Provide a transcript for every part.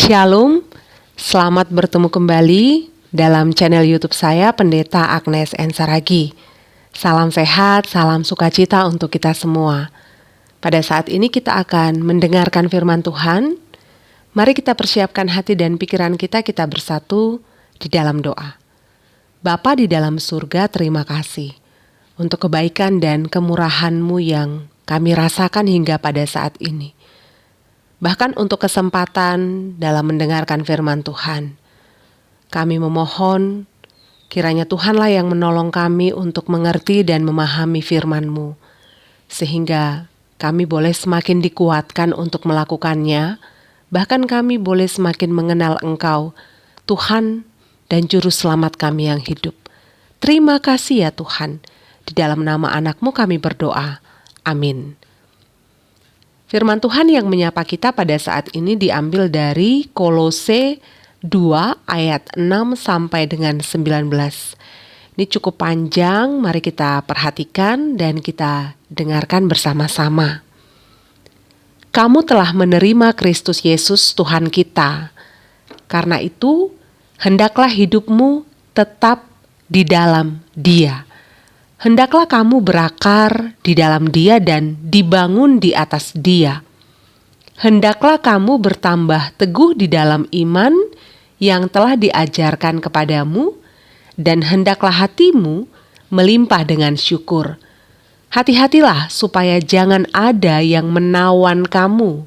Shalom, selamat bertemu kembali dalam channel YouTube saya, Pendeta Agnes Ensaragi. Salam sehat, salam sukacita untuk kita semua. Pada saat ini kita akan mendengarkan firman Tuhan. Mari kita persiapkan hati dan pikiran kita bersatu di dalam doa. Bapa di dalam surga, terima kasih untuk kebaikan dan kemurahan-Mu yang kami rasakan hingga pada saat ini. Bahkan untuk kesempatan dalam mendengarkan firman Tuhan. Kami memohon kiranya Tuhanlah yang menolong kami untuk mengerti dan memahami firman-Mu. Sehingga kami boleh semakin dikuatkan untuk melakukannya. Bahkan kami boleh semakin mengenal Engkau, Tuhan dan Juru Selamat kami yang hidup. Terima kasih ya Tuhan. Di dalam nama anak-Mu kami berdoa. Amin. Firman Tuhan yang menyapa kita pada saat ini diambil dari Kolose 2 ayat 6 sampai dengan 19. Ini cukup panjang, mari kita perhatikan dan kita dengarkan bersama-sama. Kamu telah menerima Kristus Yesus Tuhan kita. Karena itu, hendaklah hidupmu tetap di dalam Dia. Hendaklah kamu berakar di dalam Dia dan dibangun di atas Dia. Hendaklah kamu bertambah teguh di dalam iman yang telah diajarkan kepadamu, dan hendaklah hatimu melimpah dengan syukur. Hati-hatilah supaya jangan ada yang menawan kamu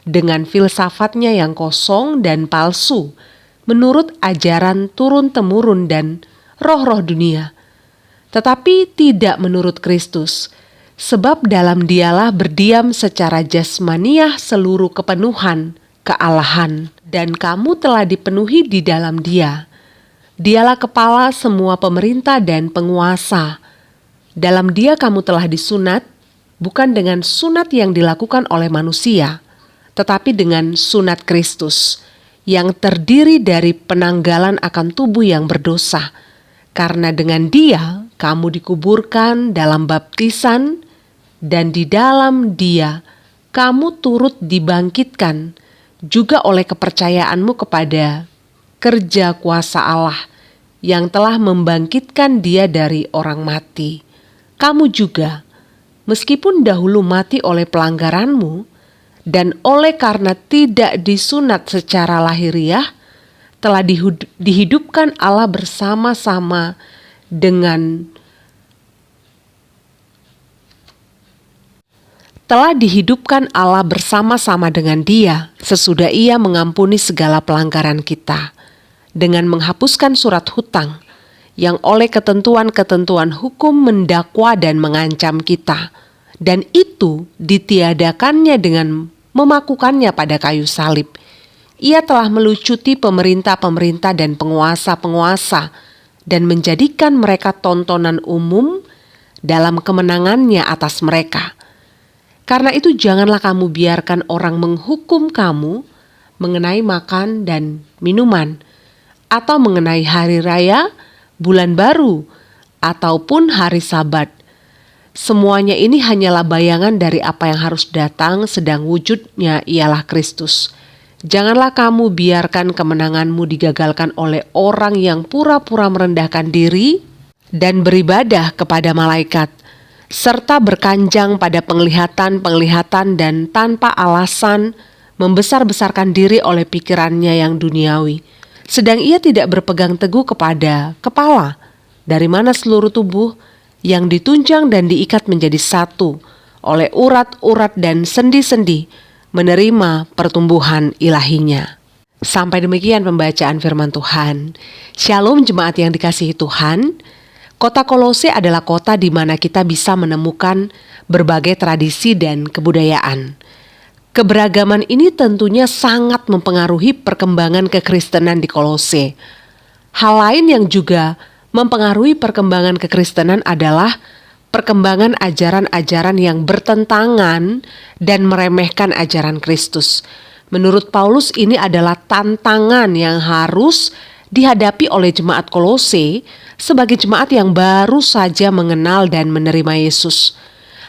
dengan filsafatnya yang kosong dan palsu, menurut ajaran turun-temurun dan roh-roh dunia. Tetapi tidak menurut Kristus, sebab dalam Dialah berdiam secara jasmaniah seluruh kepenuhan kealahan, dan kamu telah dipenuhi di dalam Dia. Dialah kepala semua pemerintah dan penguasa. Dalam Dia kamu telah disunat, bukan dengan sunat yang dilakukan oleh manusia, tetapi dengan sunat Kristus, yang terdiri dari penanggalan akan tubuh yang berdosa. Karena dengan Dia kamu dikuburkan dalam baptisan, dan di dalam Dia kamu turut dibangkitkan juga oleh kepercayaanmu kepada kerja kuasa Allah yang telah membangkitkan Dia dari orang mati. Kamu juga, meskipun dahulu mati oleh pelanggaranmu dan oleh karena tidak disunat secara lahiriah, telah dihidupkan Allah bersama-sama dengan Dia sesudah Ia mengampuni segala pelanggaran kita dengan menghapuskan surat hutang yang oleh ketentuan-ketentuan hukum mendakwa dan mengancam kita, dan itu ditiadakannya dengan memakukannya pada kayu salib. Ia telah melucuti pemerintah-pemerintah dan penguasa-penguasa dan menjadikan mereka tontonan umum dalam kemenangannya atas mereka. Karena itu janganlah kamu biarkan orang menghukum kamu mengenai makan dan minuman, atau mengenai hari raya, bulan baru, ataupun hari Sabat. Semuanya ini hanyalah bayangan dari apa yang harus datang, sedang wujudnya ialah Kristus. Janganlah kamu biarkan kemenanganmu digagalkan oleh orang yang pura-pura merendahkan diri dan beribadah kepada malaikat, serta berkanjang pada penglihatan-penglihatan dan tanpa alasan membesar-besarkan diri oleh pikirannya yang duniawi. Sedang ia tidak berpegang teguh kepada kepala, dari mana seluruh tubuh yang ditunjang dan diikat menjadi satu oleh urat-urat dan sendi-sendi, menerima pertumbuhan ilahinya. Sampai demikian pembacaan firman Tuhan. Shalom jemaat yang dikasihi Tuhan. Kota Kolose adalah kota di mana kita bisa menemukan berbagai tradisi dan kebudayaan. Keberagaman ini tentunya sangat mempengaruhi perkembangan kekristenan di Kolose. Hal lain yang juga mempengaruhi perkembangan kekristenan adalah perkembangan ajaran-ajaran yang bertentangan dan meremehkan ajaran Kristus. Menurut Paulus, ini adalah tantangan yang harus dihadapi oleh jemaat Kolose sebagai jemaat yang baru saja mengenal dan menerima Yesus.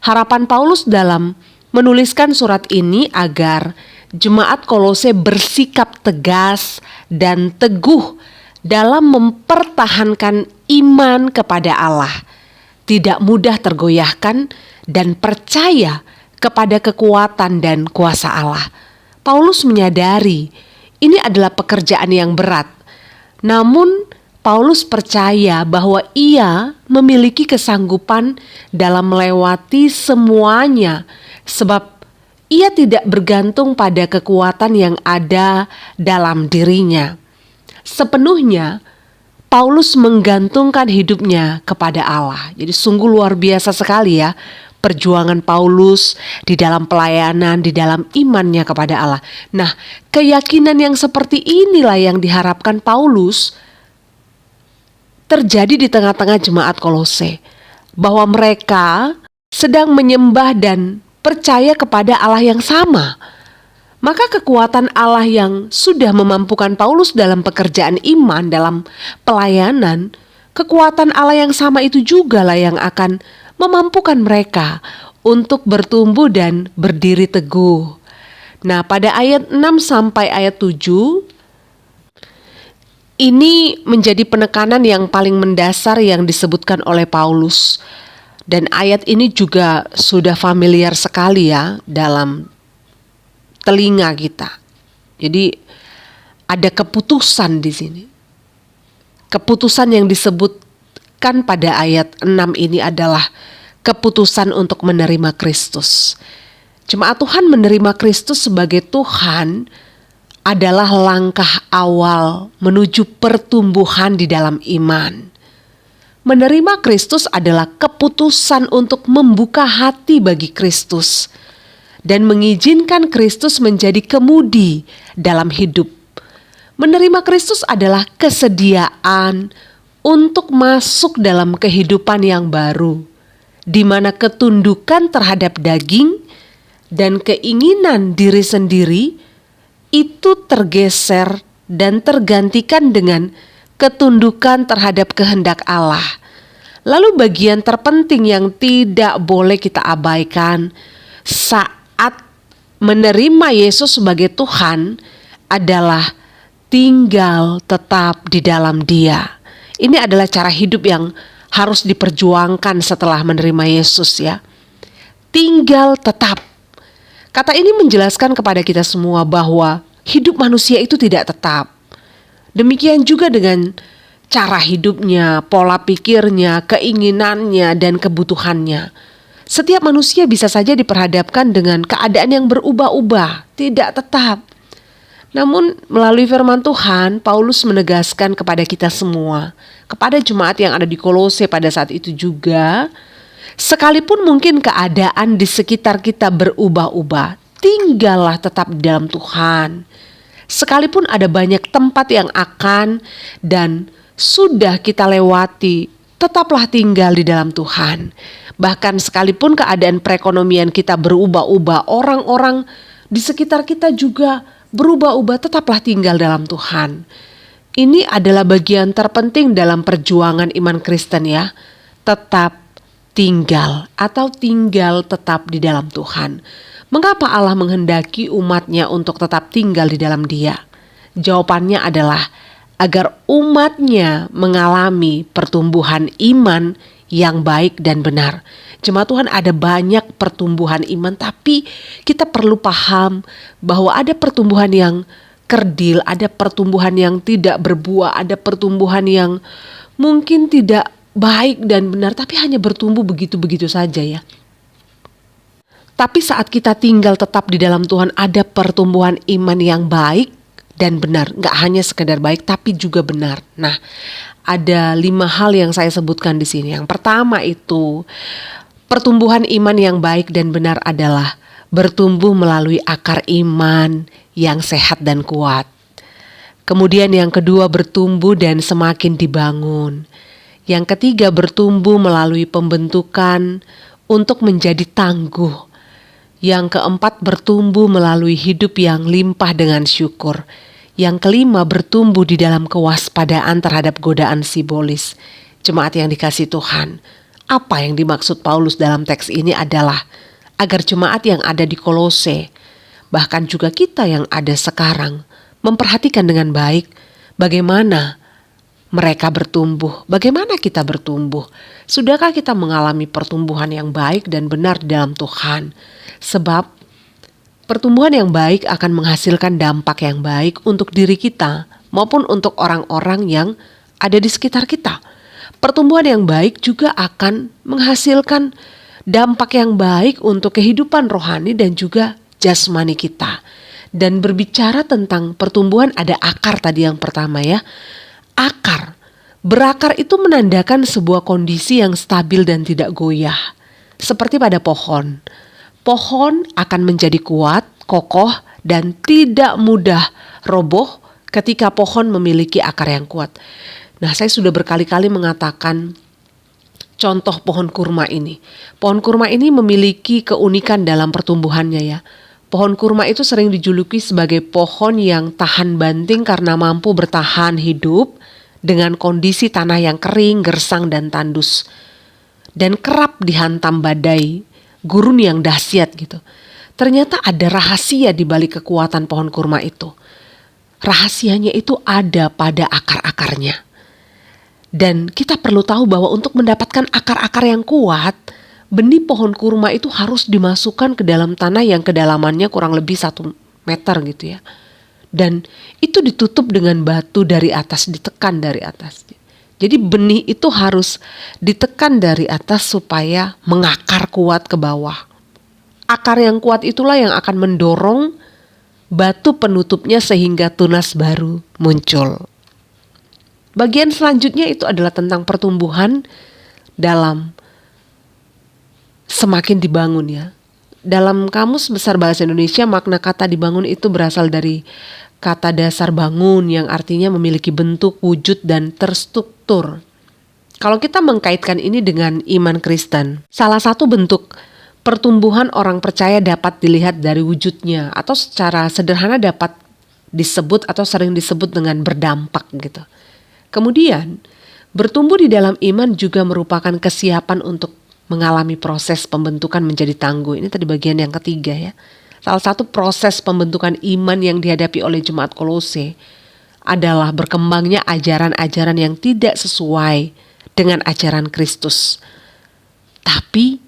Harapan Paulus dalam menuliskan surat ini agar jemaat Kolose bersikap tegas dan teguh dalam mempertahankan iman kepada Allah, tidak mudah tergoyahkan dan percaya kepada kekuatan dan kuasa Allah. Paulus menyadari ini adalah pekerjaan yang berat. Namun Paulus percaya bahwa ia memiliki kesanggupan dalam melewati semuanya, sebab ia tidak bergantung pada kekuatan yang ada dalam dirinya. Sepenuhnya Paulus menggantungkan hidupnya kepada Allah. Jadi sungguh luar biasa sekali ya perjuangan Paulus di dalam pelayanan, di dalam imannya kepada Allah. Nah, keyakinan yang seperti inilah yang diharapkan Paulus terjadi di tengah-tengah jemaat Kolose, bahwa mereka sedang menyembah dan percaya kepada Allah yang sama. Maka kekuatan Allah yang sudah memampukan Paulus dalam pekerjaan iman, dalam pelayanan, kekuatan Allah yang sama itu juga lah yang akan memampukan mereka untuk bertumbuh dan berdiri teguh. Nah, pada ayat 6 sampai ayat 7, ini menjadi penekanan yang paling mendasar yang disebutkan oleh Paulus. Dan ayat ini juga sudah familiar sekali ya dalam telinga kita. Jadi ada keputusan di sini. Keputusan yang disebutkan pada ayat 6 ini adalah keputusan untuk menerima Kristus. Jemaat Tuhan menerima Kristus sebagai Tuhan adalah langkah awal menuju pertumbuhan di dalam iman. Menerima Kristus adalah keputusan untuk membuka hati bagi Kristus dan mengizinkan Kristus menjadi kemudi dalam hidup. Menerima Kristus adalah kesediaan untuk masuk dalam kehidupan yang baru, di mana ketundukan terhadap daging dan keinginan diri sendiri itu tergeser dan tergantikan dengan ketundukan terhadap kehendak Allah. Lalu bagian terpenting yang tidak boleh kita abaikan saat menerima Yesus sebagai Tuhan adalah tinggal tetap di dalam Dia. Ini adalah cara hidup yang harus diperjuangkan setelah menerima Yesus ya. Tinggal tetap. Kata ini menjelaskan kepada kita semua bahwa hidup manusia itu tidak tetap. Demikian juga dengan cara hidupnya, pola pikirnya, keinginannya, dan kebutuhannya. Setiap manusia bisa saja diperhadapkan dengan keadaan yang berubah-ubah, tidak tetap. Namun melalui firman Tuhan, Paulus menegaskan kepada kita semua, kepada jemaat yang ada di Kolose pada saat itu juga, sekalipun mungkin keadaan di sekitar kita berubah-ubah, tinggallah tetap di dalam Tuhan. Sekalipun ada banyak tempat yang akan dan sudah kita lewati, tetaplah tinggal di dalam Tuhan. Bahkan sekalipun keadaan perekonomian kita berubah-ubah, orang-orang di sekitar kita juga berubah-ubah, tetaplah tinggal dalam Tuhan. Ini adalah bagian terpenting dalam perjuangan iman Kristen ya. Tetap tinggal atau tinggal tetap di dalam Tuhan. Mengapa Allah menghendaki umatnya untuk tetap tinggal di dalam Dia? Jawabannya adalah agar umatnya mengalami pertumbuhan iman yang baik dan benar. Jemaat Tuhan, ada banyak pertumbuhan iman, tapi kita perlu paham bahwa ada pertumbuhan yang kerdil, ada pertumbuhan yang tidak berbuah, ada pertumbuhan yang mungkin tidak baik dan benar, tapi hanya bertumbuh begitu-begitu saja ya. Tapi saat kita tinggal tetap di dalam Tuhan, ada pertumbuhan iman yang baik dan benar. Gak hanya sekedar baik, tapi juga benar. Nah, ada 5 hal yang saya sebutkan di sini. Yang pertama itu, pertumbuhan iman yang baik dan benar adalah bertumbuh melalui akar iman yang sehat dan kuat. Kemudian yang kedua, bertumbuh dan semakin dibangun. Yang ketiga, bertumbuh melalui pembentukan untuk menjadi tangguh. Yang keempat, bertumbuh melalui hidup yang limpah dengan syukur. Yang kelima, bertumbuh di dalam kewaspadaan terhadap godaan sibolis. Jemaat yang dikasihi Tuhan, apa yang dimaksud Paulus dalam teks ini adalah agar jemaat yang ada di Kolose bahkan juga kita yang ada sekarang, memperhatikan dengan baik bagaimana mereka bertumbuh, bagaimana kita bertumbuh. Sudahkah kita mengalami pertumbuhan yang baik dan benar di dalam Tuhan? Sebab pertumbuhan yang baik akan menghasilkan dampak yang baik untuk diri kita maupun untuk orang-orang yang ada di sekitar kita. Pertumbuhan yang baik juga akan menghasilkan dampak yang baik untuk kehidupan rohani dan juga jasmani kita. Dan berbicara tentang pertumbuhan, ada akar tadi yang pertama ya. Akar. Berakar itu menandakan sebuah kondisi yang stabil dan tidak goyah. Seperti pada pohon. Pohon akan menjadi kuat, kokoh, dan tidak mudah roboh ketika pohon memiliki akar yang kuat. Nah, saya sudah berkali-kali mengatakan contoh pohon kurma ini. Pohon kurma ini memiliki keunikan dalam pertumbuhannya ya. Pohon kurma itu sering dijuluki sebagai pohon yang tahan banting karena mampu bertahan hidup dengan kondisi tanah yang kering, gersang, dan tandus. Dan kerap dihantam badai, gurun yang dahsyat gitu. Ternyata ada rahasia di balik kekuatan pohon kurma itu. Rahasianya itu ada pada akar-akarnya. Dan kita perlu tahu bahwa untuk mendapatkan akar-akar yang kuat, benih pohon kurma itu harus dimasukkan ke dalam tanah yang kedalamannya kurang lebih 1 meter gitu ya. Dan itu ditutup dengan batu dari atas, ditekan dari atas. Jadi benih itu harus ditekan dari atas supaya mengakar kuat ke bawah. Akar yang kuat itulah yang akan mendorong batu penutupnya sehingga tunas baru muncul. Bagian selanjutnya itu adalah tentang pertumbuhan dalam semakin dibangun ya. Dalam Kamus Besar Bahasa Indonesia, makna kata dibangun itu berasal dari kata dasar bangun yang artinya memiliki bentuk, wujud, dan terstruktur. Kalau kita mengkaitkan ini dengan iman Kristen, salah satu bentuk pertumbuhan orang percaya dapat dilihat dari wujudnya atau secara sederhana dapat disebut atau sering disebut dengan berdampak gitu. Kemudian, bertumbuh di dalam iman juga merupakan kesiapan untuk mengalami proses pembentukan menjadi tangguh. Ini tadi bagian yang ketiga ya. Salah satu proses pembentukan iman yang dihadapi oleh jemaat Kolose adalah berkembangnya ajaran-ajaran yang tidak sesuai dengan ajaran Kristus. Tapi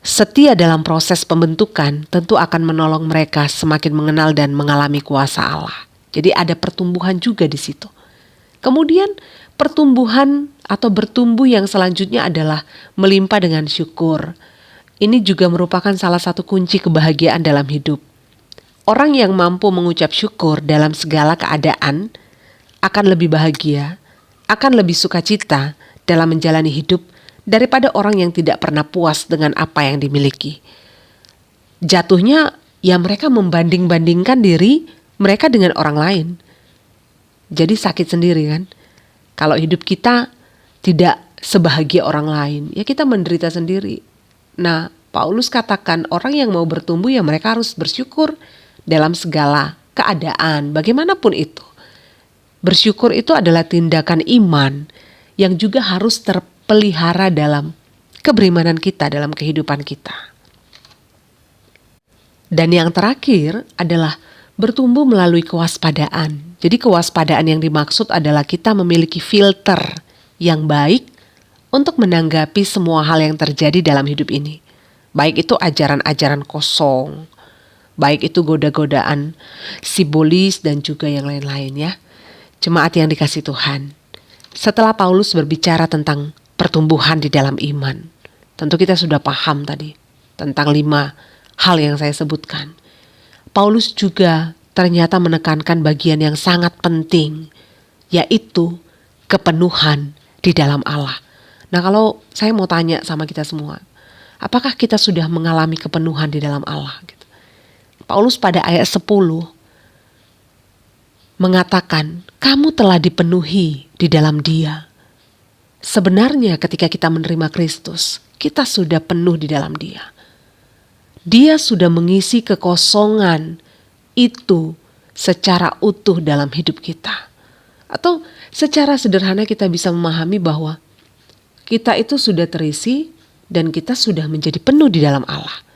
setia dalam proses pembentukan tentu akan menolong mereka semakin mengenal dan mengalami kuasa Allah. Jadi ada pertumbuhan juga di situ. Kemudian pertumbuhan atau bertumbuh yang selanjutnya adalah melimpah dengan syukur. Ini juga merupakan salah satu kunci kebahagiaan dalam hidup. Orang yang mampu mengucap syukur dalam segala keadaan akan lebih bahagia, akan lebih sukacita dalam menjalani hidup daripada orang yang tidak pernah puas dengan apa yang dimiliki. Jatuhnya ya mereka membanding-bandingkan diri mereka dengan orang lain. Jadi sakit sendiri kan. Kalau hidup kita tidak sebahagia orang lain, ya kita menderita sendiri. Nah, Paulus katakan orang yang mau bertumbuh ya mereka harus bersyukur dalam segala keadaan, bagaimanapun itu. Bersyukur itu adalah tindakan iman yang juga harus terpelihara dalam keberimanan kita, dalam kehidupan kita. Dan yang terakhir adalah bertumbuh melalui kewaspadaan. Jadi kewaspadaan yang dimaksud adalah kita memiliki filter yang baik untuk menanggapi semua hal yang terjadi dalam hidup ini. Baik itu ajaran-ajaran kosong, baik itu goda-godaan simbolis dan juga yang lain-lain ya. Jemaat yang dikasihi Tuhan, setelah Paulus berbicara tentang pertumbuhan di dalam iman, tentu kita sudah paham tadi tentang 5 hal yang saya sebutkan. Paulus juga ternyata menekankan bagian yang sangat penting, yaitu kepenuhan di dalam Allah. Nah, kalau saya mau tanya sama kita semua, apakah kita sudah mengalami kepenuhan di dalam Allah? Gitu. Paulus pada ayat 10 mengatakan, kamu telah dipenuhi di dalam Dia. Sebenarnya ketika kita menerima Kristus, kita sudah penuh di dalam Dia. Dia sudah mengisi kekosongan itu secara utuh dalam hidup kita. Atau secara sederhana kita bisa memahami bahwa kita itu sudah terisi dan kita sudah menjadi penuh di dalam Allah.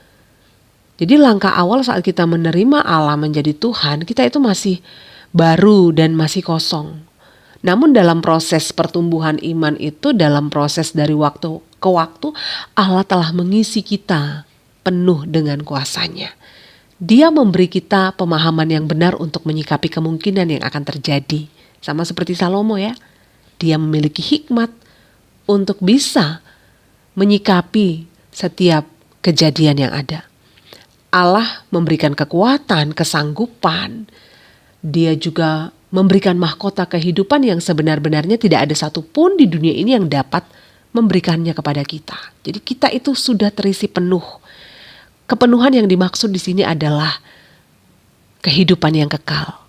Jadi langkah awal saat kita menerima Allah menjadi Tuhan, kita itu masih baru dan masih kosong. Namun dalam proses pertumbuhan iman itu, dalam proses dari waktu ke waktu, Allah telah mengisi kita penuh dengan kuasa-Nya. Dia memberi kita pemahaman yang benar untuk menyikapi kemungkinan yang akan terjadi. Sama seperti Salomo ya. Dia memiliki hikmat untuk bisa menyikapi setiap kejadian yang ada. Allah memberikan kekuatan, kesanggupan. Dia juga memberikan mahkota kehidupan yang sebenar-benarnya tidak ada satupun di dunia ini yang dapat memberikannya kepada kita. Jadi kita itu sudah terisi penuh. Kepenuhan yang dimaksud di sini adalah kehidupan yang kekal.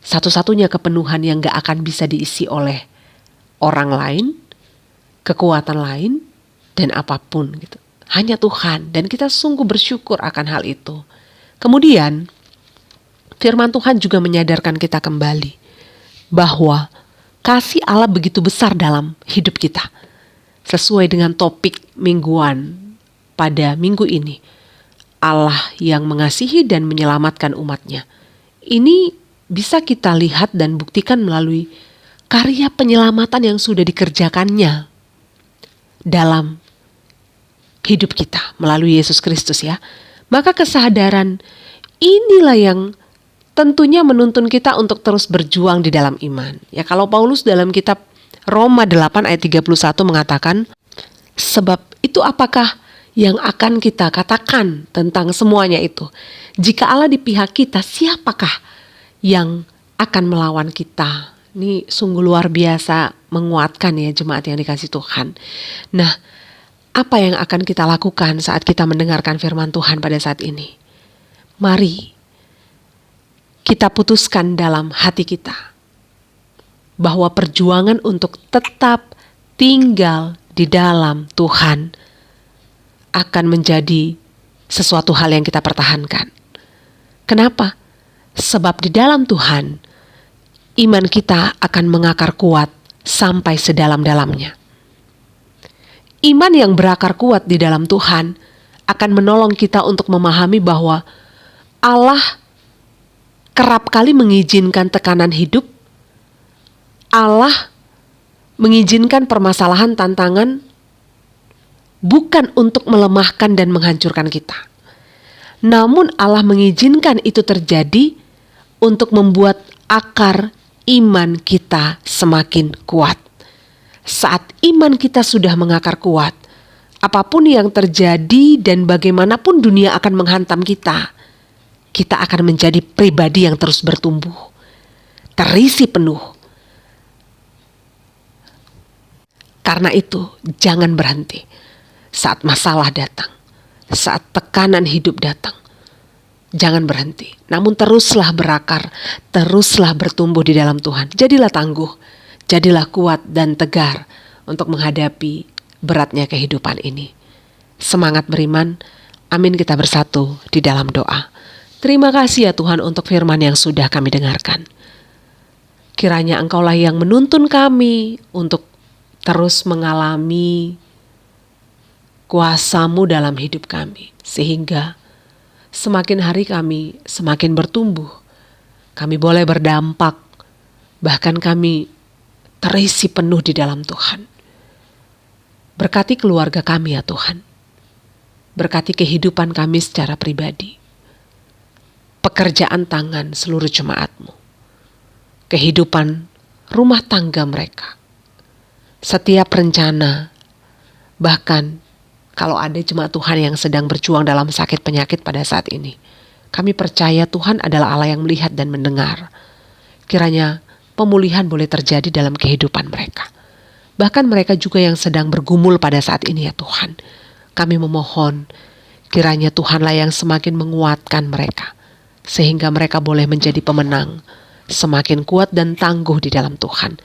Satu-satunya kepenuhan yang gak akan bisa diisi oleh orang lain, kekuatan lain, dan apapun gitu. Hanya Tuhan, dan kita sungguh bersyukur akan hal itu. Kemudian firman Tuhan juga menyadarkan kita kembali bahwa kasih Allah begitu besar dalam hidup kita. Sesuai dengan topik mingguan pada minggu ini, Allah yang mengasihi dan menyelamatkan umat-Nya. Ini bisa kita lihat dan buktikan melalui karya penyelamatan yang sudah dikerjakannya dalam hidup kita melalui Yesus Kristus ya. Maka kesadaran inilah yang tentunya menuntun kita untuk terus berjuang di dalam iman. Ya, kalau Paulus dalam kitab Roma 8 ayat 31 mengatakan, sebab itu apakah yang akan kita katakan tentang semuanya itu? Jika Allah di pihak kita, siapakah yang akan melawan kita? Ini sungguh luar biasa menguatkan ya jemaat yang dikasih Tuhan. Nah, apa yang akan kita lakukan saat kita mendengarkan firman Tuhan pada saat ini? Mari kita putuskan dalam hati kita bahwa perjuangan untuk tetap tinggal di dalam Tuhan akan menjadi sesuatu hal yang kita pertahankan. Kenapa? Sebab di dalam Tuhan, iman kita akan mengakar kuat sampai sedalam-dalamnya. Iman yang berakar kuat di dalam Tuhan akan menolong kita untuk memahami bahwa Allah kerap kali mengizinkan tekanan hidup. Allah mengizinkan permasalahan, tantangan, bukan untuk melemahkan dan menghancurkan kita. Namun Allah mengizinkan itu terjadi untuk membuat akar iman kita semakin kuat. Saat iman kita sudah mengakar kuat, apapun yang terjadi dan bagaimanapun dunia akan menghantam kita, kita akan menjadi pribadi yang terus bertumbuh, terisi penuh. Karena itu, jangan berhenti. Saat masalah datang, saat tekanan hidup datang, jangan berhenti. Namun teruslah berakar, teruslah bertumbuh di dalam Tuhan. Jadilah tangguh, jadilah kuat dan tegar untuk menghadapi beratnya kehidupan ini. Semangat beriman, amin, kita bersatu di dalam doa. Terima kasih ya Tuhan untuk firman yang sudah kami dengarkan. Kiranya Engkaulah yang menuntun kami untuk terus mengalami kuasa-Mu dalam hidup kami, sehingga semakin hari kami semakin bertumbuh, kami boleh berdampak, bahkan kami terisi penuh di dalam Tuhan. Berkati keluarga kami ya Tuhan, berkati kehidupan kami secara pribadi, pekerjaan tangan seluruh jemaat-Mu, kehidupan rumah tangga mereka, setiap rencana, bahkan kalau ada jemaat Tuhan yang sedang berjuang dalam sakit penyakit pada saat ini, kami percaya Tuhan adalah Allah yang melihat dan mendengar. Kiranya pemulihan boleh terjadi dalam kehidupan mereka. Bahkan mereka juga yang sedang bergumul pada saat ini ya Tuhan. Kami memohon kiranya Tuhanlah yang semakin menguatkan mereka, sehingga mereka boleh menjadi pemenang, semakin kuat dan tangguh di dalam Tuhan.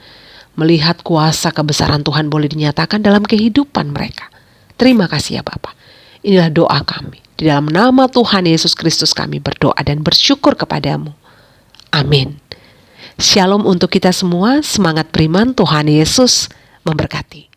Melihat kuasa kebesaran Tuhan boleh dinyatakan dalam kehidupan mereka. Terima kasih ya Bapa. Inilah doa kami. Di dalam nama Tuhan Yesus Kristus kami berdoa dan bersyukur kepadamu. Amin. Shalom untuk kita semua. Semangat beriman. Tuhan Yesus memberkati.